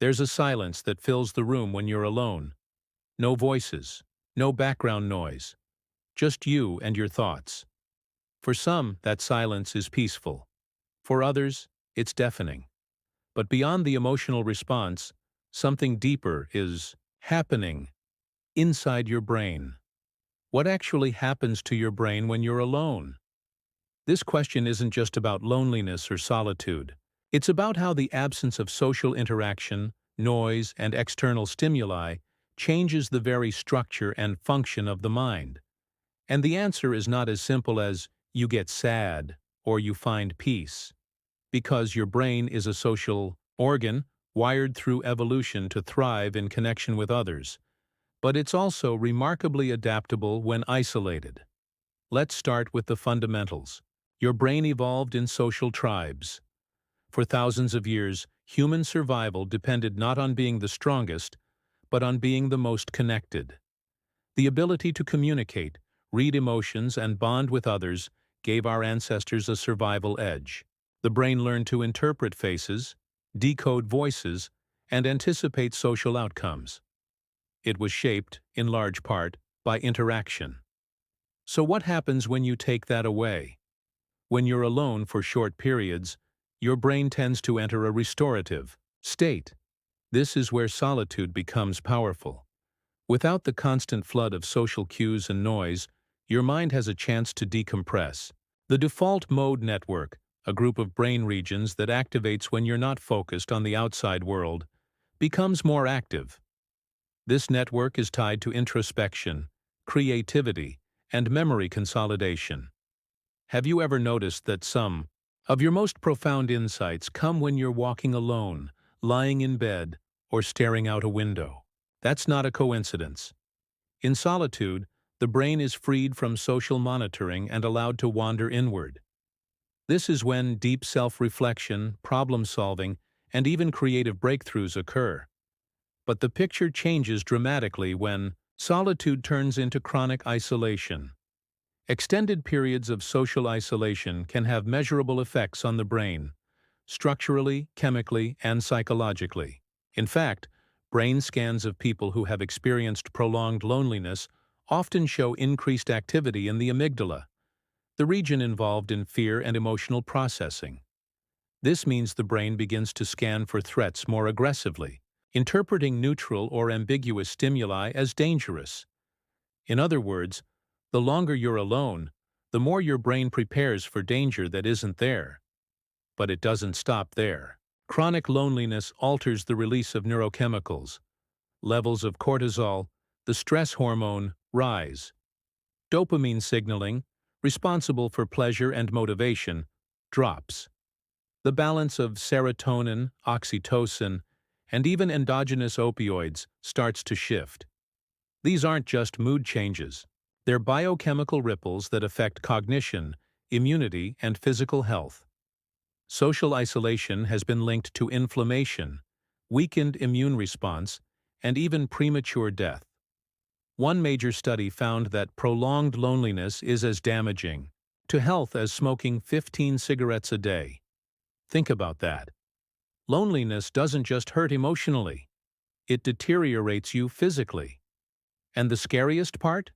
There's a silence that fills the room when you're alone. No voices, no background noise, just you and your thoughts. For some, that silence is peaceful. For others, it's deafening. But beyond the emotional response, something deeper is happening inside your brain. What actually happens to your brain when you're alone? This question isn't just about loneliness or solitude. It's about how the absence of social interaction, noise, and external stimuli changes the very structure and function of the mind. And the answer is not as simple as you get sad or you find peace, because your brain is a social organ wired through evolution to thrive in connection with others. But it's also remarkably adaptable when isolated. Let's start with the fundamentals. Your brain evolved in social tribes. For thousands of years, human survival depended not on being the strongest, but on being the most connected. The ability to communicate, read emotions, and bond with others gave our ancestors a survival edge. The brain learned to interpret faces, decode voices, and anticipate social outcomes. It was shaped, in large part, by interaction. So what happens when you take that away? When you're alone for short periods, your brain tends to enter a restorative state. This is where solitude becomes powerful. Without the constant flood of social cues and noise, your mind has a chance to decompress. The default mode network, a group of brain regions that activates when you're not focused on the outside world, becomes more active. This network is tied to introspection, creativity, and memory consolidation. Have you ever noticed that some of your most profound insights come when you're walking alone, lying in bed, or staring out a window? That's not a coincidence. In solitude, the brain is freed from social monitoring and allowed to wander inward. This is when deep self-reflection, problem-solving, and even creative breakthroughs occur. But the picture changes dramatically when solitude turns into chronic isolation. Extended periods of social isolation can have measurable effects on the brain, structurally, chemically, and psychologically. In fact, brain scans of people who have experienced prolonged loneliness often show increased activity in the amygdala, the region involved in fear and emotional processing. This means the brain begins to scan for threats more aggressively, interpreting neutral or ambiguous stimuli as dangerous. In other words, the longer you're alone, the more your brain prepares for danger that isn't there. But it doesn't stop there. Chronic loneliness alters the release of neurochemicals. Levels of cortisol, the stress hormone, rise. Dopamine signaling, responsible for pleasure and motivation, drops. The balance of serotonin, oxytocin, and even endogenous opioids starts to shift. These aren't just mood changes. They're biochemical ripples that affect cognition, immunity, and physical health. Social isolation has been linked to inflammation, weakened immune response, and even premature death. One major study found that prolonged loneliness is as damaging to health as smoking 15 cigarettes a day. Think about that. Loneliness doesn't just hurt emotionally. It deteriorates you physically. And the scariest part?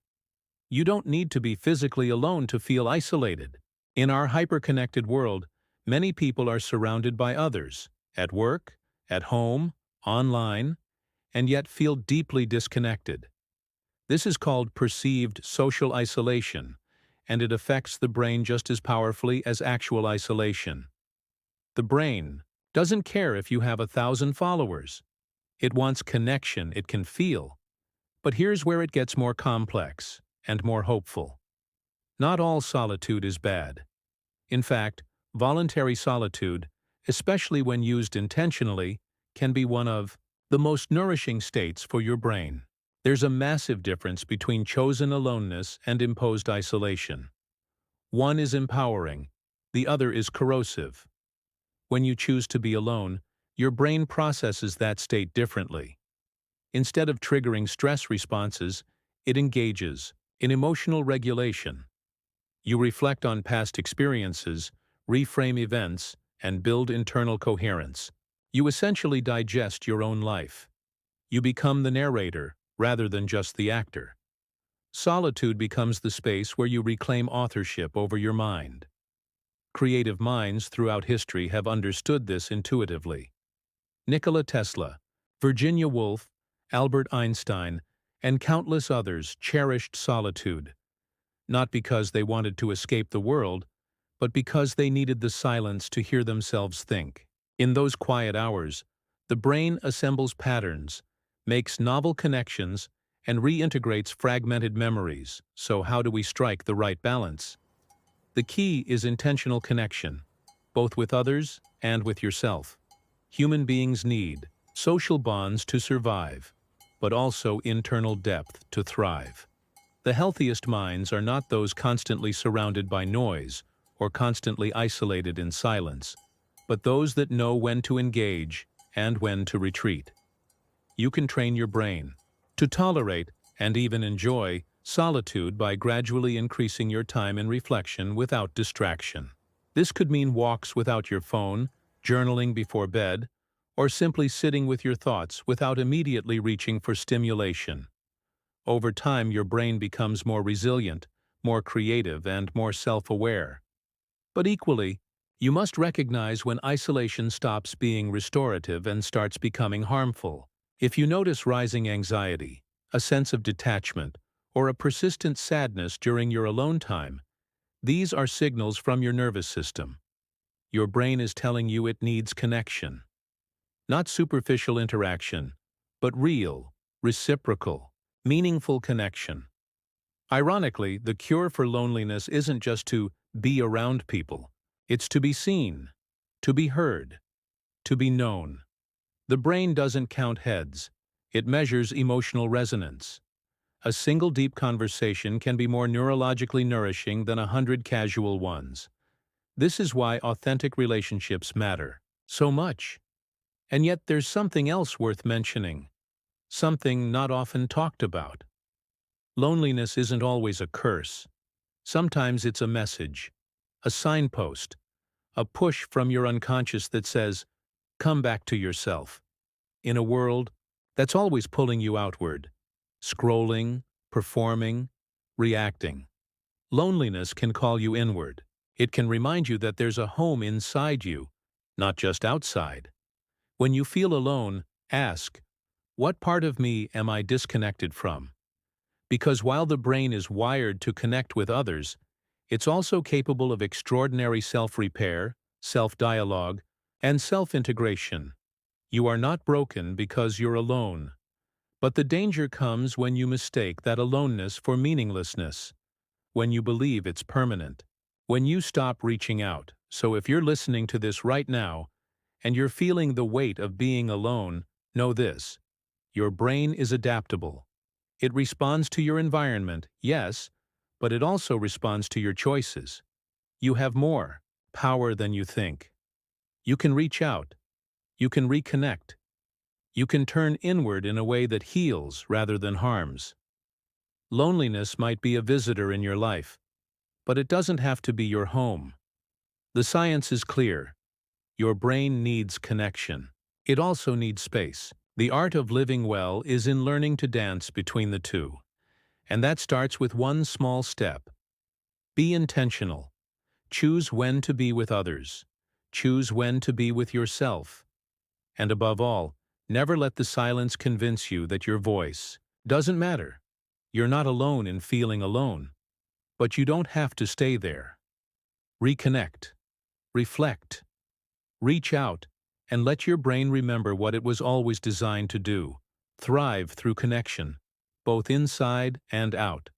You don't need to be physically alone to feel isolated. In our hyper-connected world, many people are surrounded by others, at work, at home, online, and yet feel deeply disconnected. This is called perceived social isolation, and it affects the brain just as powerfully as actual isolation. The brain doesn't care if you have 1,000 followers. It wants connection it can feel. But here's where it gets more complex and more hopeful. Not all solitude is bad. In fact, voluntary solitude, especially when used intentionally, can be one of the most nourishing states for your brain. There's a massive difference between chosen aloneness and imposed isolation. One is empowering, the other is corrosive. When you choose to be alone, your brain processes that state differently. Instead of triggering stress responses, it engages in emotional regulation. You reflect on past experiences, reframe events, and build internal coherence. You essentially digest your own life. You become the narrator rather than just the actor. Solitude becomes the space where you reclaim authorship over your mind. Creative minds throughout history have understood this intuitively. Nikola Tesla, Virginia Woolf, Albert Einstein, and countless others cherished solitude, not because they wanted to escape the world, but because they needed the silence to hear themselves think. In those quiet hours, the brain assembles patterns, makes novel connections, and reintegrates fragmented memories. So how do we strike the right balance? The key is intentional connection, both with others and with yourself. Human beings need social bonds to survive, but also internal depth to thrive. The healthiest minds are not those constantly surrounded by noise or constantly isolated in silence, but those that know when to engage and when to retreat. You can train your brain to tolerate and even enjoy solitude by gradually increasing your time in reflection without distraction. This could mean walks without your phone, journaling before bed, or simply sitting with your thoughts without immediately reaching for stimulation. Over time, your brain becomes more resilient, more creative, and more self-aware. But equally, you must recognize when isolation stops being restorative and starts becoming harmful. If you notice rising anxiety, a sense of detachment, or a persistent sadness during your alone time, these are signals from your nervous system. Your brain is telling you it needs connection. Not superficial interaction, but real, reciprocal, meaningful connection. Ironically, the cure for loneliness isn't just to be around people. It's to be seen, to be heard, to be known. The brain doesn't count heads. It measures emotional resonance. A single deep conversation can be more neurologically nourishing than 100 casual ones. This is why authentic relationships matter so much. And yet there's something else worth mentioning, something not often talked about. Loneliness isn't always a curse. Sometimes it's a message, a signpost, a push from your unconscious that says, come back to yourself. In a world that's always pulling you outward, scrolling, performing, reacting, loneliness can call you inward. It can remind you that there's a home inside you, not just outside. When you feel alone, ask, what part of me am I disconnected from? Because while the brain is wired to connect with others, it's also capable of extraordinary self-repair, self-dialogue, and self-integration. You are not broken because you're alone. But the danger comes when you mistake that aloneness for meaninglessness, when you believe it's permanent, when you stop reaching out. So if you're listening to this right now, and you're feeling the weight of being alone, know this: your brain is adaptable. It responds to your environment, yes, but it also responds to your choices. You have more power than you think. You can reach out. You can reconnect. You can turn inward in a way that heals rather than harms. Loneliness might be a visitor in your life, but it doesn't have to be your home. The science is clear. Your brain needs connection. It also needs space. The art of living well is in learning to dance between the two. And that starts with one small step. Be intentional. Choose when to be with others. Choose when to be with yourself. And above all, never let the silence convince you that your voice doesn't matter. You're not alone in feeling alone, but you don't have to stay there. Reconnect. Reflect. Reach out, and let your brain remember what it was always designed to do: thrive through connection, both inside and out.